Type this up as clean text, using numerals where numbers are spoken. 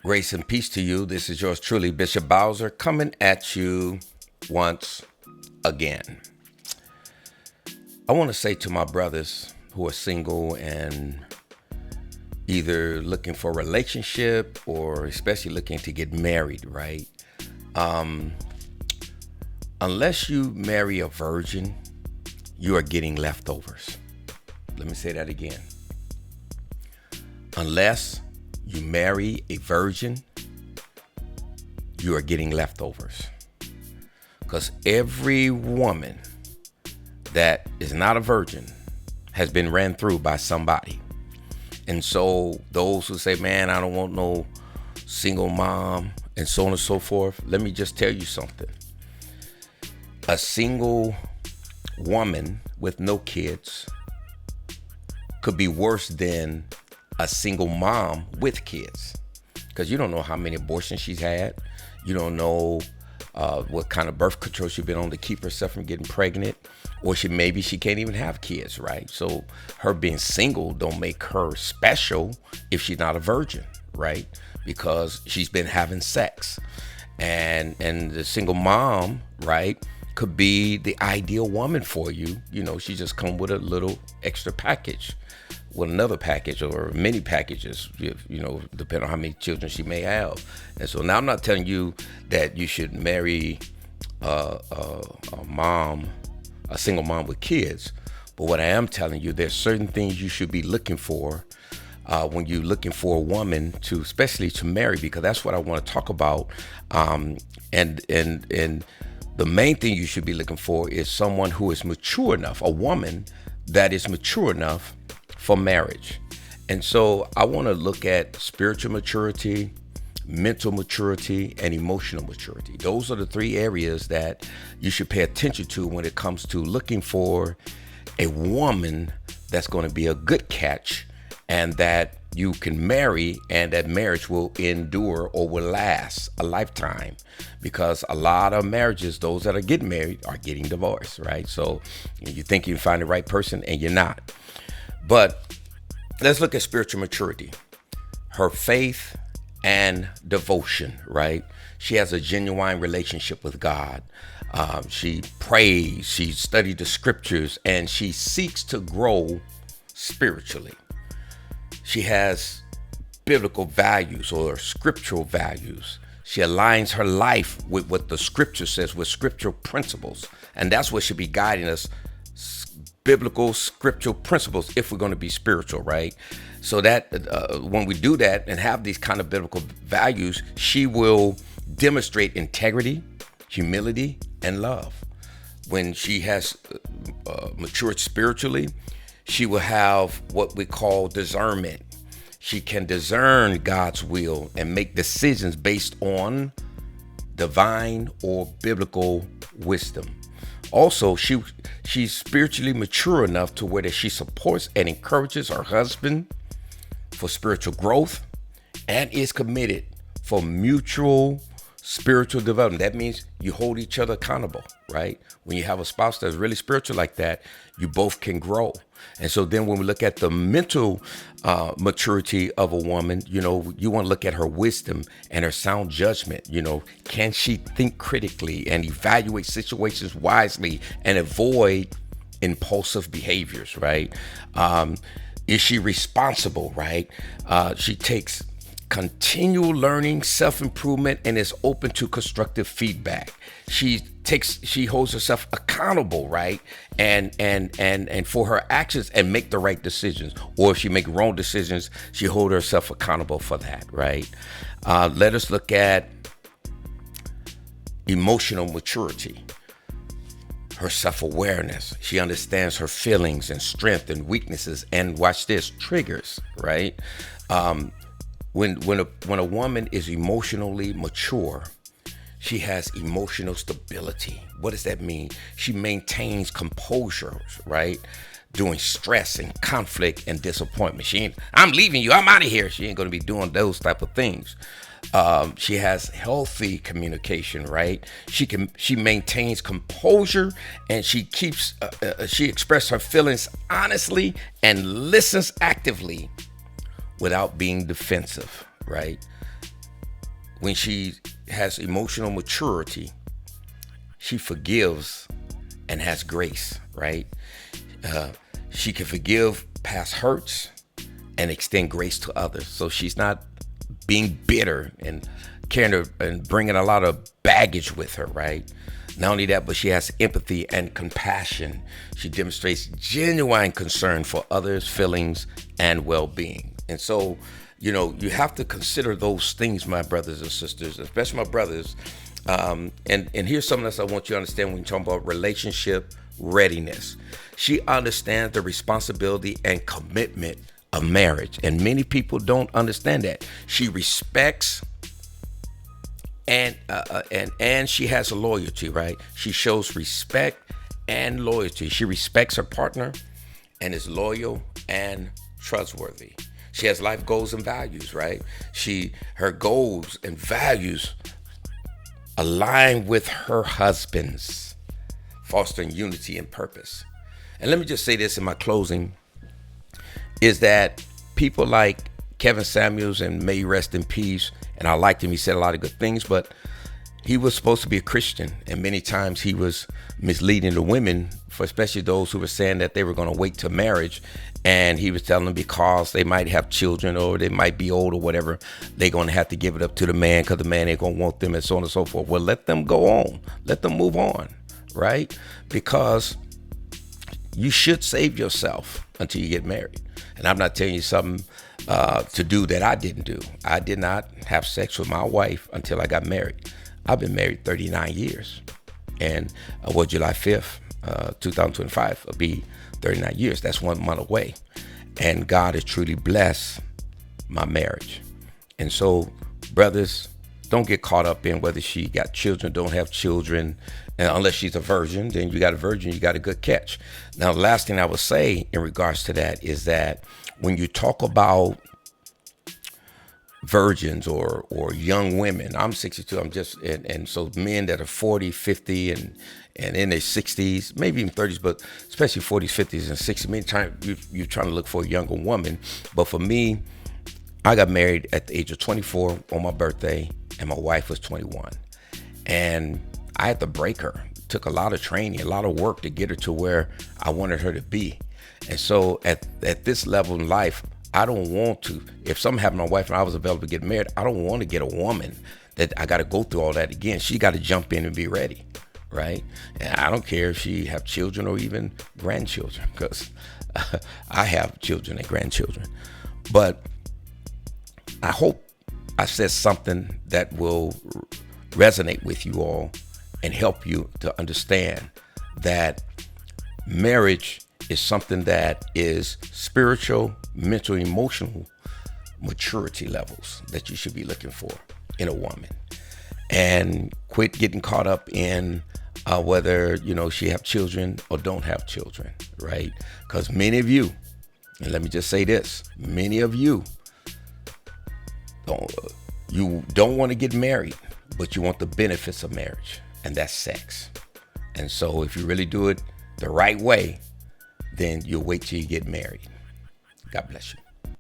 Grace and peace to you. This is yours truly, Bishop Bowser, coming at you once again. I want to say to my brothers who are single and either looking for a relationship or especially looking to get married, right? Unless you marry a virgin, you are getting leftovers. Let me say that again. Unless you marry a virgin, you are getting leftovers. Because every woman that is not a virgin has been ran through by somebody. And so those who say, man, I don't want no single mom and so on and so forth, let me just tell you something. A single woman with no kids could be worse than a single mom with kids, because you don't know how many abortions she's had. You don't know what kind of birth control she's been on to keep herself from getting pregnant, or maybe she can't even have kids, right? So her being single don't make her special if she's not a virgin, right? Because she's been having sex, and the single mom, right, could be the ideal woman for you. You know, she just come with a little extra package, with another package or many packages, you know, depending on how many children she may have. And so now I'm not telling you that you should marry a single mom with kids, but what I am telling you, there's certain things you should be looking for when you're looking for a woman to, especially to marry, because that's what I want to talk about. And the main thing you should be looking for is someone who is mature enough, a woman that is mature enough for marriage. And so I want to look at spiritual maturity, mental maturity, and emotional maturity. Those are the three areas that you should pay attention to when it comes to looking for a woman that's going to be a good catch and that you can marry, and that marriage will endure or will last a lifetime. Because a lot of marriages, those that are getting married are getting divorced, right? So you think you can find the right person and you're not. But let's look at spiritual maturity. Her faith and devotion, right? She has a genuine relationship with God. She prays, she studied the scriptures, and she seeks to grow spiritually. She has biblical values or scriptural values. She aligns her life with what the scripture says, with scriptural principles. And that's what should be guiding us, biblical scriptural principles, if we're going to be spiritual, right? So that when we do that and have these kind of biblical values, she will demonstrate integrity, humility, and love. When she has matured spiritually, she will have what we call discernment. She can discern God's will and make decisions based on divine or biblical wisdom. Also, she's spiritually mature enough to where that she supports and encourages her husband for spiritual growth and is committed for mutual spiritual development. That means you hold each other accountable, right? When you have a spouse that's really spiritual like that, you both can grow. And so then when we look at the mental maturity of a woman, you know, you want to look at her wisdom and her sound judgment. You know, can she think critically and evaluate situations wisely and avoid impulsive behaviors, right? Is she responsible, right? She takes continual learning, self-improvement, and is open to constructive feedback. She holds herself accountable, right? And for her actions, and make the right decisions. Or if she make wrong decisions, she holds herself accountable for that, right? Let us look at emotional maturity. Her self-awareness. She understands her feelings and strength and weaknesses, and watch this, triggers, right? When a woman is emotionally mature, she has emotional stability. What does that mean? She maintains composure, right? During stress and conflict and disappointment. She ain't, I'm leaving you, I'm out of here. She ain't gonna be doing those type of things. She has healthy communication, right? She maintains composure, and she expresses her feelings honestly and listens actively without being defensive, right? when she has emotional maturity, she forgives and has grace, right? She can forgive past hurts and extend grace to others. So she's not being bitter and carrying her and bringing a lot of baggage with her, right? Not only that, but she has empathy and compassion. She demonstrates genuine concern for others' feelings and well-being. And so, you have to consider those things, my brothers and sisters, especially my brothers. And here's something else I want you to understand when you talk about relationship readiness. She understands the responsibility and commitment of marriage, and many people don't understand that. She respects and she has a loyalty, right? She shows respect and loyalty. She respects her partner and is loyal and trustworthy. She has life goals and values, right? Her goals and values align with her husband's, fostering unity and purpose. And let me just say this in my closing, is that people like Kevin Samuels, and may he rest in peace, and I liked him, he said a lot of good things, but he was supposed to be a Christian, and many times he was misleading the women, for especially those who were saying that they were going to wait till marriage, and he was telling them because they might have children or they might be old or whatever, they're going to have to give it up to the man because the man ain't going to want them, and so on and so forth. Well, let them go on. Let them move on, right? Because you should save yourself until you get married. And I'm not telling you something to do that I didn't do. I did not have sex with my wife until I got married. I've been married 39 years. And July 5th, 2025 will be 39 years. That's 1 month away. And God has truly blessed my marriage. And so, brothers, don't get caught up in whether she got children, don't have children. And unless she's a virgin, then you got a virgin, you got a good catch. Now, the last thing I would say in regards to that is that when you talk about virgins or young women, I'm 62, and so men that are 40, 50, and in their 60s, maybe even 30s, but especially 40s, 50s, and 60s, many you're trying to look for a younger woman. But for me, I got married at the age of 24 on my birthday, and my wife was 21. And I had to break her. It took a lot of training, a lot of work to get her to where I wanted her to be. And so at this level in life, I don't want to, if something happened to my wife and I was available to get married, I don't want to get a woman that I got to go through all that again. She got to jump in and be ready, right? And I don't care if she have children or even grandchildren, because I have children and grandchildren. But I hope I said something that will resonate with you all and help you to understand that marriage is something that is spiritual, mental, emotional maturity levels that you should be looking for in a woman. And quit getting caught up in whether she have children or don't have children, right? Because many of you, and let me just say this, many of you don't want to get married, but you want the benefits of marriage, and that's sex. And so if you really do it the right way, then you'll wait till you get married. God bless you.